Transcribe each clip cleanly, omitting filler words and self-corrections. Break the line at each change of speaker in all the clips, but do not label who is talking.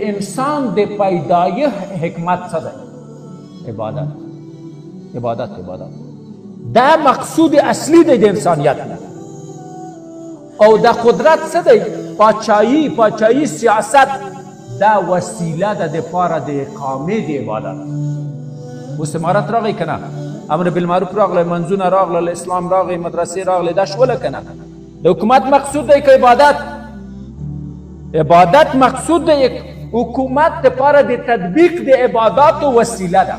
انسان د پیدایښت حکمت څه دی؟ عبادت. دا مقصود اصلی دی د انسانیت نه. او د قدرت څه دی؟ پاچاهي سیاست دا وسیله ده دپاره د اقامې د عبادت. اوس امارت راغی که نه، امر بالمعروف راغلی، منځونه راغلل، اسلام راغی، مدرسې راغلی، دا شوله که نه؟ د حکومت مقصود دی که عبادت؟ عبادت مقصود دی. حکومت دپاره د تطبیق د عباداتو وسیله ده.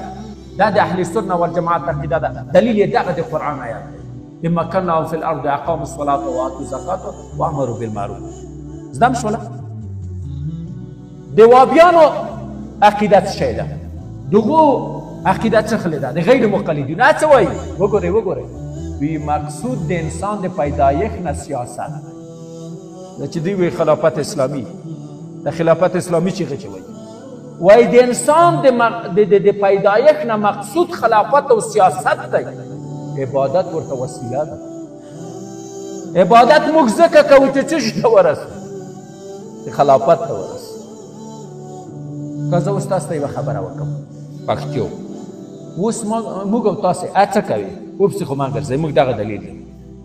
دا د اهل سنه والجماعت عقیده ده. دلیل یې دغه د قرآن آیات دی. ان مکناهم فی الارض اقاموا الصلاة وآتوا الزکاة وامروا بالمعروف. زده م شوله؟ د وابیانو عقیده څه شی ده؟ دغو عقیده څه خلې ده؟ د غیر مقلدینو څه وایي؟ وګورئ وی مقصود د انسان د پیدایښت نه سیاست ده. چې دوی وایي خلافت اسلامي، د خلافت اسلامي چیغې چې وایي د انسان د پیدایښت نه مقصود خلافت او سیاست دی. عبادت ورته وسیله ده. عبادت موږ ځکه کوو چې څه شي ته ورسو؟ چې خلافت ته ورسو. که زه اوس تاسو ته یوه خبره وکړم پښتو، اوس موږ او تاسې هڅه کوي وپسې خو ما ګرځئ، موږ دغه دلیل دی.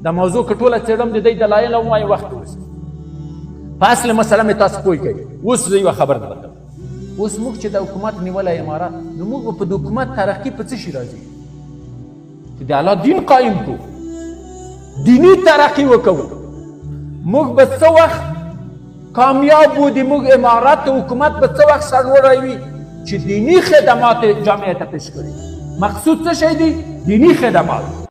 دا موضوع که ټوله څېړم د دی دلایل او وایي وخت وروسته په اصل مسله مې تاسو پوه کوي. اوس زه یوه خبره درته کوم. اوس موږ چې د حکومت نیولی امارات، نو موږ به په د حکومت ترقي په څه شي راځي؟ چې د الله دین قایم کړو، دیني ترقي وکړو. موږ به څه وخت کامیاب و د موږ امارات حکومت به څه وخت سرلوړی وي چې دیني خدمات جامعه ته پیش کړي. مقصود څه شی دی؟ دیني خدمات.